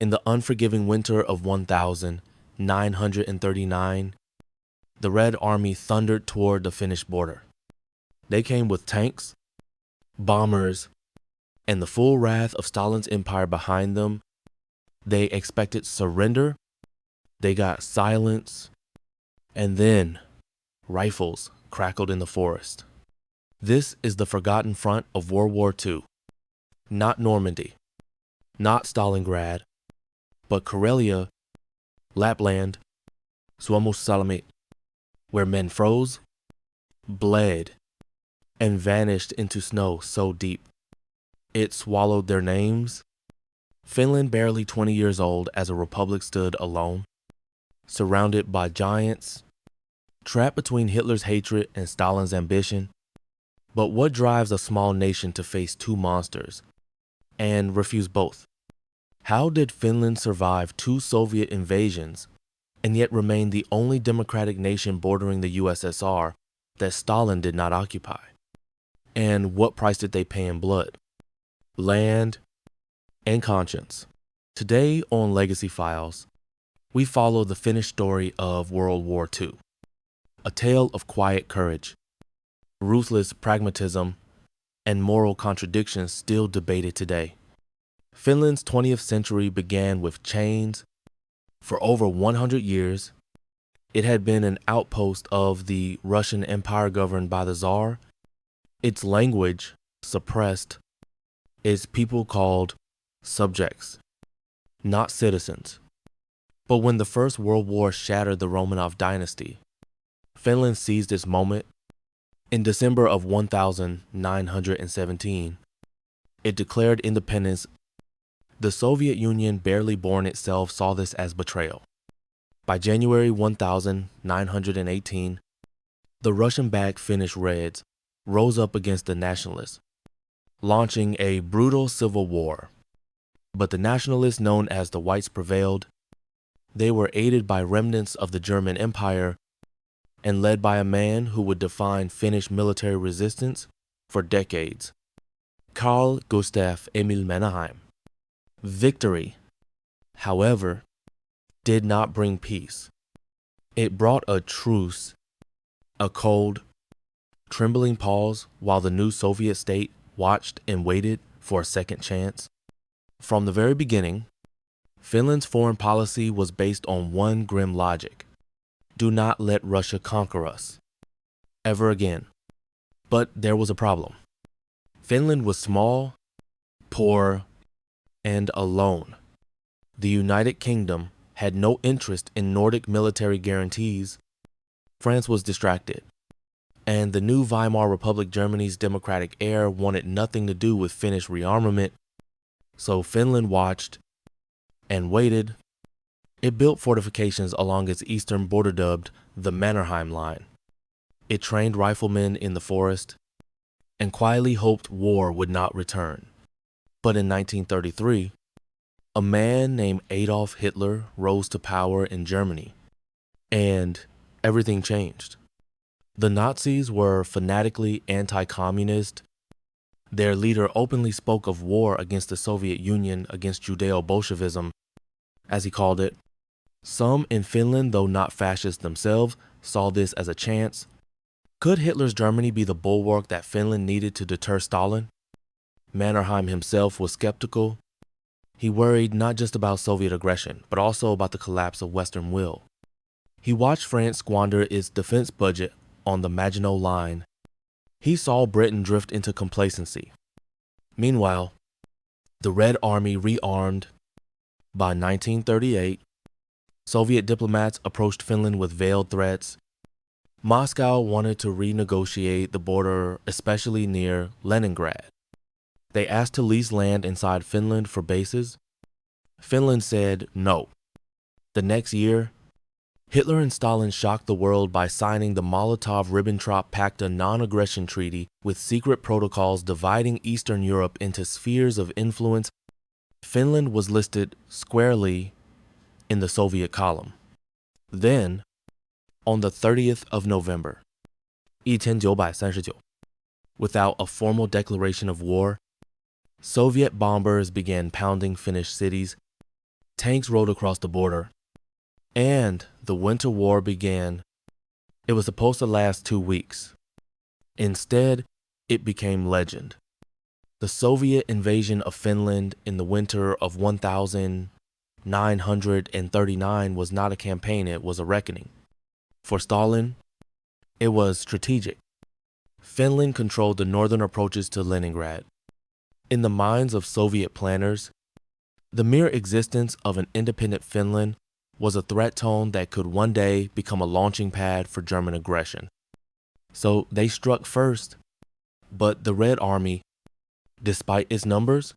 In the unforgiving winter of 1939, the Red Army thundered toward the Finnish border. They came with tanks, bombers, and the full wrath of Stalin's empire behind them. They expected surrender, they got silence, and then rifles crackled in the forest. This is the forgotten front of World War II. Not Normandy, not Stalingrad, but Karelia, Lapland, Suomussalmi, where men froze, bled, and vanished into snow so deep it swallowed their names. Finland, barely 20 years old as a republic, stood alone, surrounded by giants, trapped between Hitler's hatred and Stalin's ambition. But what drives a small nation to face two monsters and refuse both? How did Finland survive two Soviet invasions and yet remain the only democratic nation bordering the USSR that Stalin did not occupy? And what price did they pay in blood, land, and conscience? Today on Legacy Files, we follow the Finnish story of World War II, a tale of quiet courage, ruthless pragmatism, and moral contradictions still debated today. Finland's 20th century began with chains. For over 100 years, it had been an outpost of the Russian Empire governed by the Tsar, its language suppressed, its people called subjects, not citizens. But when the First World War shattered the Romanov dynasty, Finland seized its moment. In December of 1917, it declared independence. The Soviet Union, barely born itself, saw this as betrayal. By January 1918, the Russian-backed Finnish Reds rose up against the nationalists, launching a brutal civil war. But the nationalists, known as the Whites, prevailed. They were aided by remnants of the German Empire and led by a man who would define Finnish military resistance for decades, Carl Gustaf Emil Mannerheim. Victory, however, did not bring peace. It brought a truce, a cold, trembling pause while the new Soviet state watched and waited for a second chance. From the very beginning, Finland's foreign policy was based on one grim logic: do not let Russia conquer us ever again. But there was a problem. Finland was small, poor, and alone. The United Kingdom had no interest in Nordic military guarantees. France was distracted, and the new Weimar Republic, Germany's democratic heir, wanted nothing to do with Finnish rearmament. So Finland watched and waited. It built fortifications along its eastern border dubbed the Mannerheim Line. It trained riflemen in the forest and quietly hoped war would not return. But in 1933, a man named Adolf Hitler rose to power in Germany, and everything changed. The Nazis were fanatically anti-communist. Their leader openly spoke of war against the Soviet Union, against Judeo-Bolshevism, as he called it. Some in Finland, though not fascists themselves, saw this as a chance. Could Hitler's Germany be the bulwark that Finland needed to deter Stalin? Mannerheim himself was skeptical. He worried not just about Soviet aggression, but also about the collapse of Western will. He watched France squander its defense budget on the Maginot Line. He saw Britain drift into complacency. Meanwhile, the Red Army rearmed. By 1938, Soviet diplomats approached Finland with veiled threats. Moscow wanted to renegotiate the border, especially near Leningrad. They asked to lease land inside Finland for bases. Finland said no. The next year, Hitler and Stalin shocked the world by signing the Molotov-Ribbentrop Pact, a non-aggression treaty with secret protocols dividing Eastern Europe into spheres of influence. Finland was listed squarely in the Soviet column. Then, on the 30th of November, 1939, without a formal declaration of war, Soviet bombers began pounding Finnish cities. Tanks rode across the border, and the Winter War began. It was supposed to last 2 weeks. Instead, it became legend. The Soviet invasion of Finland in the winter of 1939 was not a campaign, it was a reckoning. For Stalin, it was strategic. Finland controlled the northern approaches to Leningrad. In the minds of Soviet planners, the mere existence of an independent Finland was a threat tone that could one day become a launching pad for German aggression. So they struck first, but the Red Army, despite its numbers,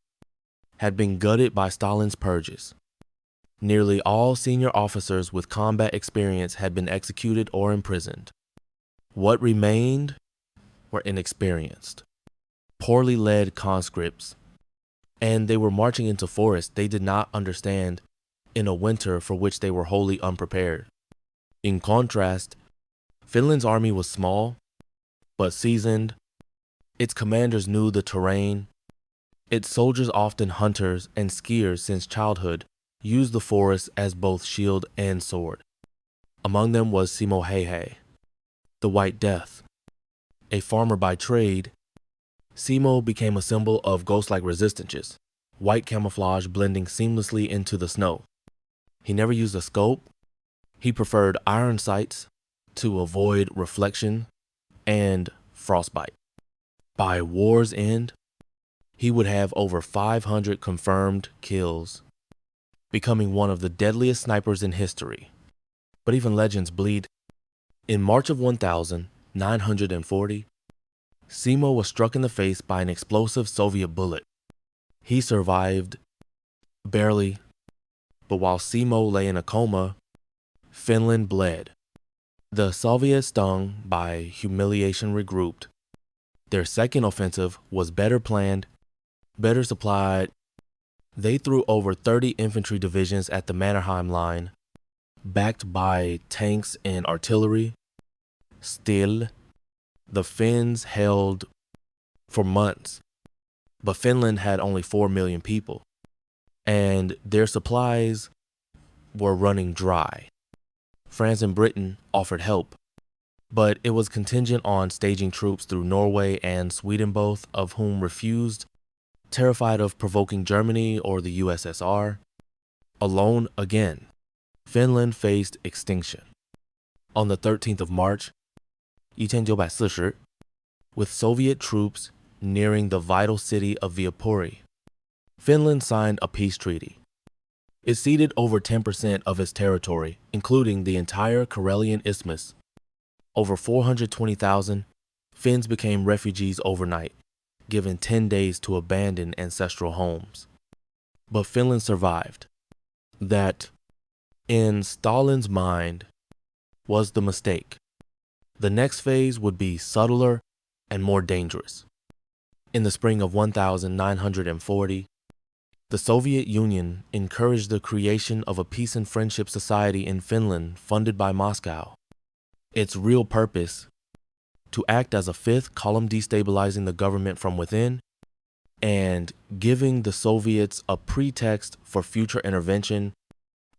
had been gutted by Stalin's purges. Nearly all senior officers with combat experience had been executed or imprisoned. What remained were inexperienced, poorly led conscripts, and they were marching into forests they did not understand in a winter for which they were wholly unprepared. In contrast, Finland's army was small, but seasoned. Its commanders knew the terrain. Its soldiers, often hunters and skiers since childhood, used the forest as both shield and sword. Among them was Simo Heihe, the White Death. A farmer by trade, Simo became a symbol of ghost-like resistances, white camouflage blending seamlessly into the snow. He never used a scope. He preferred iron sights to avoid reflection and frostbite. By war's end, he would have over 500 confirmed kills, becoming one of the deadliest snipers in history. But even legends bleed. In March of 1940, Simo was struck in the face by an explosive Soviet bullet. He survived, barely, but while Simo lay in a coma, Finland bled. The Soviets, stung by humiliation, regrouped. Their second offensive was better planned, better supplied. They threw over 30 infantry divisions at the Mannerheim line, backed by tanks and artillery. Still, the Finns held for months, but Finland had only 4 million people, and their supplies were running dry. France and Britain offered help, but it was contingent on staging troops through Norway and Sweden, both of whom refused, terrified of provoking Germany or the USSR. Alone again, Finland faced extinction. On the 13th of March, 1940, with Soviet troops nearing the vital city of Viipuri, Finland signed a peace treaty. It ceded over 10% of its territory, including the entire Karelian Isthmus. Over 420,000 Finns became refugees overnight, given 10 days to abandon ancestral homes. But Finland survived. That, in Stalin's mind, was the mistake. The next phase would be subtler and more dangerous. In the spring of 1940, the Soviet Union encouraged the creation of a peace and friendship society in Finland funded by Moscow. Its real purpose, to act as a fifth column destabilizing the government from within and giving the Soviets a pretext for future intervention.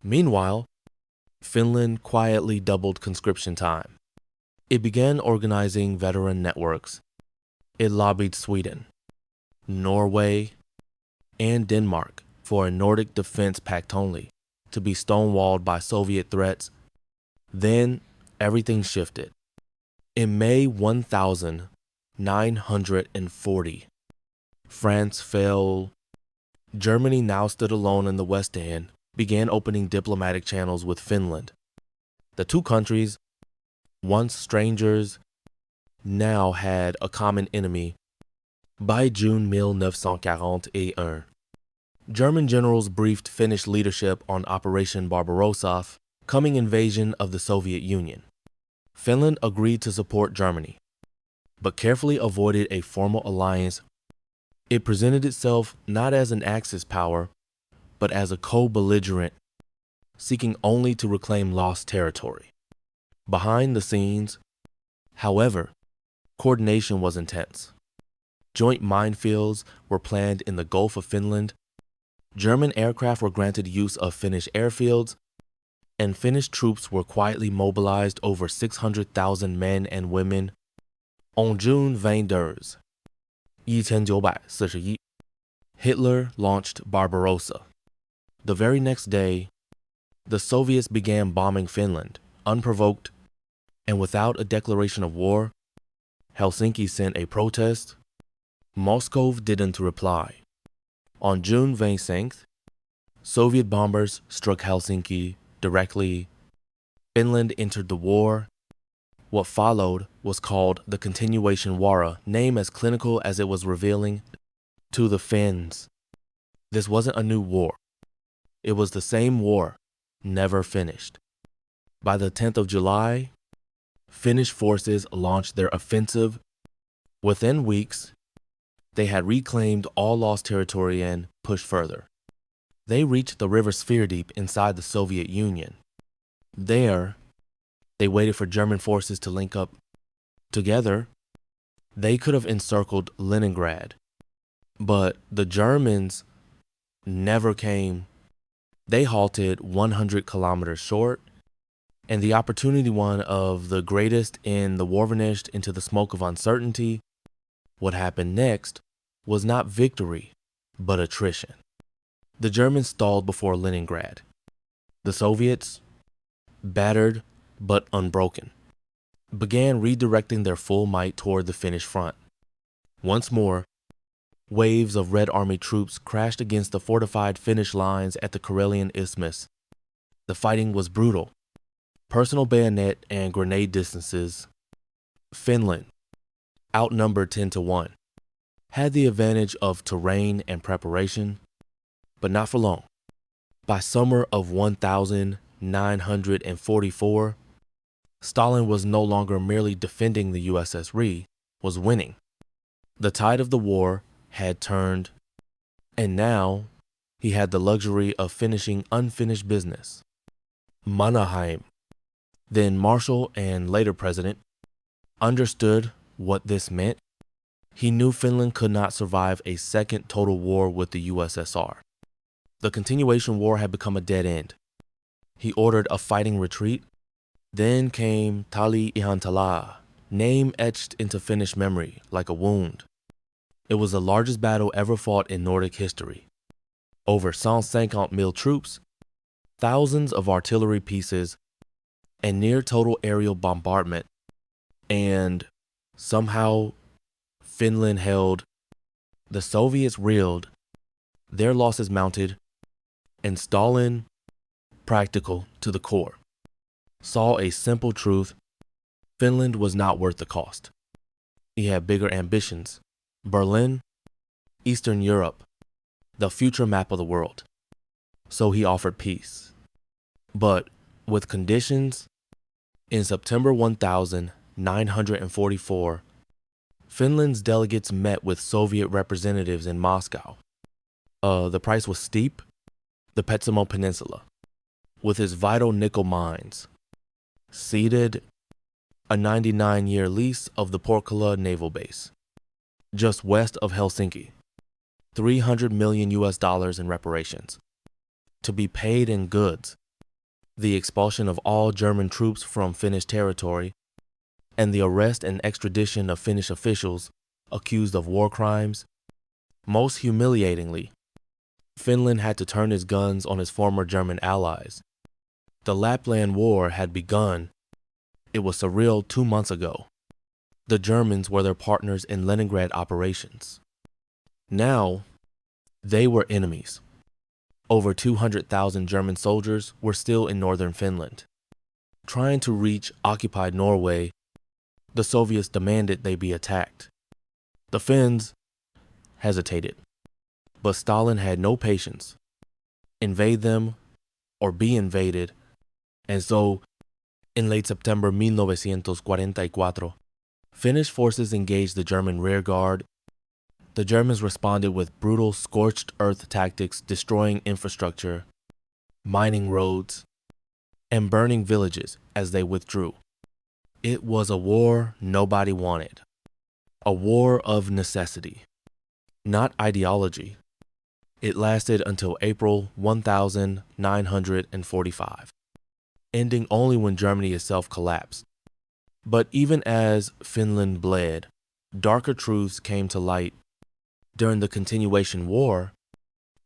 Meanwhile, Finland quietly doubled conscription time. It began organizing veteran networks. It lobbied Sweden, Norway, and Denmark for a Nordic defense pact only, to be stonewalled by Soviet threats. Then everything shifted. In May 1940, France fell. Germany, now stood alone in the West End, began opening diplomatic channels with Finland. The two countries, once strangers, now had a common enemy. By June 1941, German generals briefed Finnish leadership on Operation Barbarossa, coming invasion of the Soviet Union. Finland agreed to support Germany, but carefully avoided a formal alliance. It presented itself not as an Axis power, but as a co-belligerent, seeking only to reclaim lost territory. Behind the scenes, however, coordination was intense. Joint minefields were planned in the Gulf of Finland, German aircraft were granted use of Finnish airfields, and Finnish troops were quietly mobilized over 600,000 men and women. On June 22, 1941, Hitler launched Barbarossa. The very next day, the Soviets began bombing Finland, unprovoked and without a declaration of war. Helsinki sent a protest. Moscow didn't reply. On June 25th, Soviet bombers struck Helsinki directly. Finland entered the war. What followed was called the Continuation War, name as clinical as it was revealing to the Finns. This wasn't a new war. It was the same war, never finished. By the 10th of July, Finnish forces launched their offensive. Within weeks, they had reclaimed all lost territory and pushed further. They reached the river Sverdrup inside the Soviet Union. There, they waited for German forces to link up. Together, they could have encircled Leningrad, but the Germans never came. They halted 100 kilometers short, and the opportunity one of the greatest in the war vanished into the smoke of uncertainty. What happened next was not victory, but attrition. The Germans stalled before Leningrad. The Soviets, battered but unbroken, began redirecting their full might toward the Finnish front. Once more, waves of Red Army troops crashed against the fortified Finnish lines at the Karelian Isthmus. The fighting was brutal. Personal bayonet and grenade distances. Finland, outnumbered 10-1, had the advantage of terrain and preparation, but not for long. By summer of 1944, Stalin was no longer merely defending the USS Ree, was winning. The tide of the war had turned, and now he had the luxury of finishing unfinished business. Mannerheim, then Marshal and later president, understood what this meant. He knew Finland could not survive a second total war with the USSR. The continuation war had become a dead end. He ordered a fighting retreat. Then came Tali Ihantala, name etched into Finnish memory like a wound. It was the largest battle ever fought in Nordic history. Over 150,000 troops, thousands of artillery pieces, and near total aerial bombardment. And somehow Finland held. The Soviets reeled, their losses mounted, and Stalin, practical to the core, saw a simple truth: Finland was not worth the cost. He had bigger ambitions. Berlin, Eastern Europe, the future map of the world. So he offered peace. But with conditions. In September 1944, Finland's delegates met with Soviet representatives in Moscow. The price was steep. The Petsamo Peninsula, with its vital nickel mines, ceded a 99-year lease of the Porkala naval base, just west of Helsinki, $300 million in reparations, to be paid in goods, the expulsion of all German troops from Finnish territory, and the arrest and extradition of Finnish officials accused of war crimes. Most humiliatingly, Finland had to turn its guns on its former German allies. The Lapland War had begun. It was surreal 2 months ago. The Germans were their partners in Leningrad operations. Now, they were enemies. Over 200,000 German soldiers were still in northern Finland. Trying to reach occupied Norway, the Soviets demanded they be attacked. The Finns hesitated, but Stalin had no patience. Invade them or be invaded. And so, in late September 1944, Finnish forces engaged the German rearguard. The Germans responded with brutal scorched earth tactics, destroying infrastructure, mining roads, and burning villages as they withdrew. It was a war nobody wanted. A war of necessity, not ideology. It lasted until April 1945, ending only when Germany itself collapsed. But even as Finland bled, darker truths came to light. During the continuation war,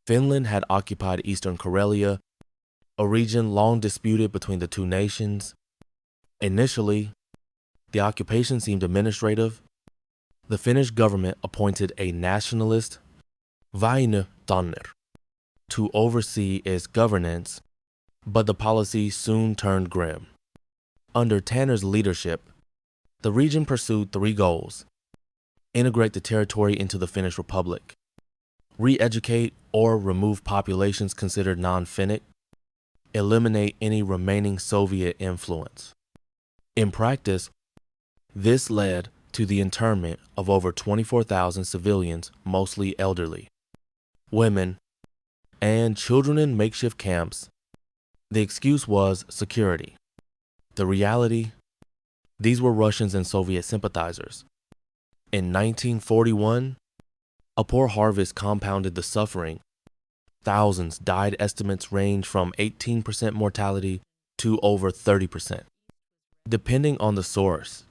Finland had occupied eastern Karelia, a region long disputed between the two nations. Initially, the occupation seemed administrative. The Finnish government appointed a nationalist, Väinö Tanner, to oversee its governance, but the policy soon turned grim. Under Tanner's leadership, the region pursued three goals: integrate the territory into the Finnish Republic, re-educate or remove populations considered non-Finnic, eliminate any remaining Soviet influence. In practice, this led to the internment of over 24,000 civilians, mostly elderly, women, and children in makeshift camps. The excuse was security. The reality, these were Russians and Soviet sympathizers. In 1941, a poor harvest compounded the suffering. Thousands died. Estimates range from 18% mortality to over 30%, depending on the source.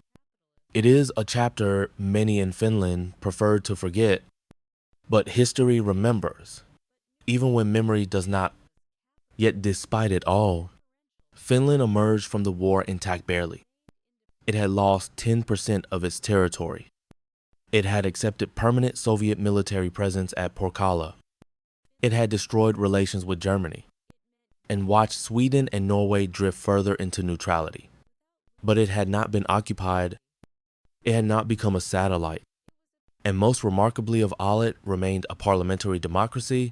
It is a chapter many in Finland prefer to forget, but history remembers, even when memory does not. Yet despite it all, Finland emerged from the war intact barely. It had lost 10% of its territory. It had accepted permanent Soviet military presence at Porkala. It had destroyed relations with Germany and watched Sweden and Norway drift further into neutrality. But it had not been occupied. It had not become a satellite. And most remarkably of all, it remained a parliamentary democracy.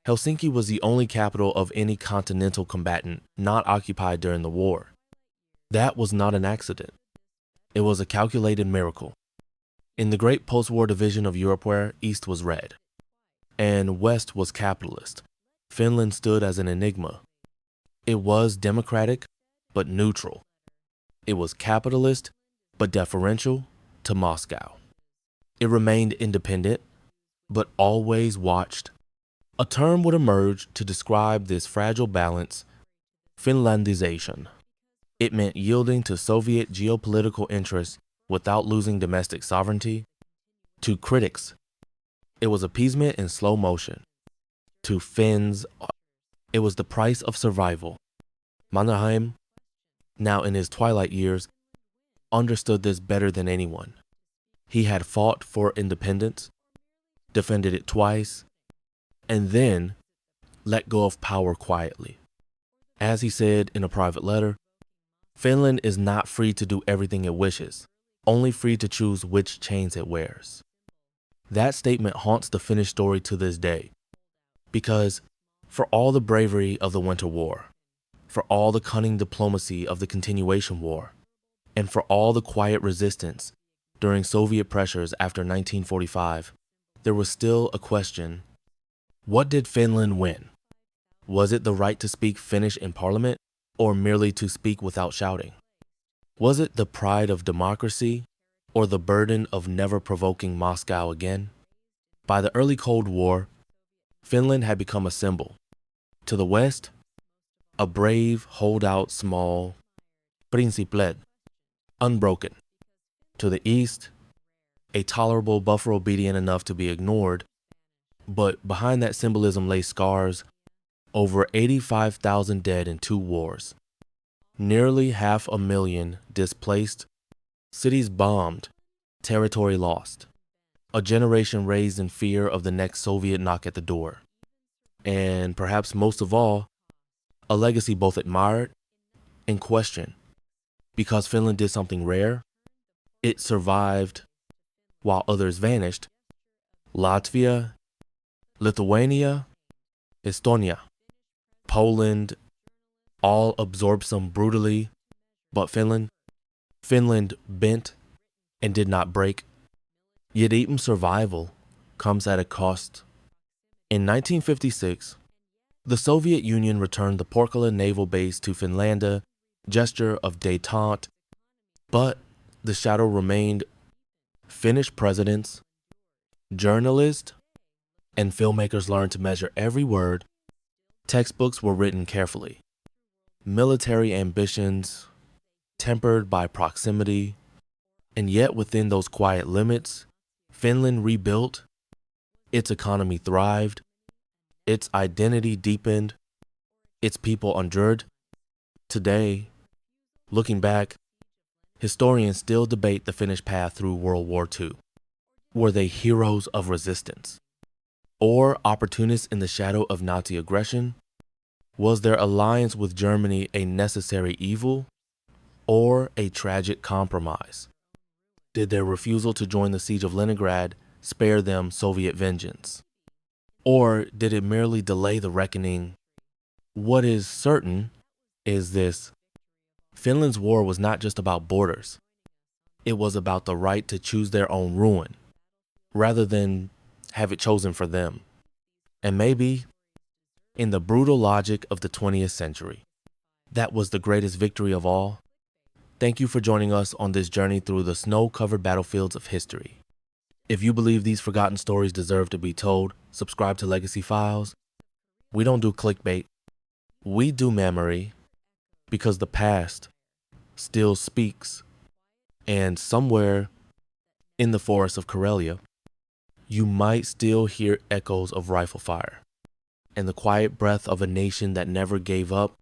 Helsinki was the only capital of any continental combatant not occupied during the war. That was not an accident. It was a calculated miracle. In the great post-war division of Europe where East was red and West was capitalist, Finland stood as an enigma. It was democratic, but neutral. It was capitalist, but deferential to Moscow. It remained independent, but always watched. A term would emerge to describe this fragile balance: Finlandization. It meant yielding to Soviet geopolitical interests without losing domestic sovereignty. To critics, it was appeasement in slow motion. To Finns, it was the price of survival. Mannerheim, now in his twilight years, understood this better than anyone. He had fought for independence, defended it twice, and then let go of power quietly. As he said in a private letter, Finland is not free to do everything it wishes, only free to choose which chains it wears. That statement haunts the Finnish story to this day, because for all the bravery of the Winter War, for all the cunning diplomacy of the Continuation War, and for all the quiet resistance during Soviet pressures after 1945, there was still a question. What did Finland win? Was it the right to speak Finnish in parliament, or merely to speak without shouting? Was it the pride of democracy, or the burden of never provoking Moscow again? By the early Cold War, Finland had become a symbol. To the West, a brave, holdout, small principlet, unbroken. To the East, a tolerable buffer obedient enough to be ignored. But behind that symbolism lay scars: over 85,000 dead in 2 wars, nearly 500,000 displaced, cities bombed, territory lost, a generation raised in fear of the next Soviet knock at the door, and perhaps most of all, a legacy both admired and questioned, because Finland did something rare. It survived while others vanished. Latvia, Lithuania, Estonia, Poland all absorbed some brutally, but Finland bent and did not break. Yet even survival comes at a cost. In 1956, the Soviet Union returned the Porkala naval base to Finland, gesture of détente, but the shadow remained. Finnish presidents, journalists, and filmmakers learned to measure every word. Textbooks were written carefully. Military ambitions tempered by proximity, and yet within those quiet limits, Finland rebuilt, its economy thrived, its identity deepened, its people endured. Today, looking back, historians still debate the Finnish path through World War II. Were they heroes of resistance? Or opportunists in the shadow of Nazi aggression? Was their alliance with Germany a necessary evil or a tragic compromise? Did their refusal to join the siege of Leningrad spare them Soviet vengeance? Or did it merely delay the reckoning? What is certain is this: Finland's war was not just about borders. It was about the right to choose their own ruin, rather than have it chosen for them. And maybe, in the brutal logic of the 20th century, that was the greatest victory of all. Thank you for joining us on this journey through the snow-covered battlefields of history. If you believe these forgotten stories deserve to be told, subscribe to Legacy Files. We don't do clickbait. We do memory, because the past still speaks. And somewhere in the forests of Karelia, you might still hear echoes of rifle fire and the quiet breath of a nation that never gave up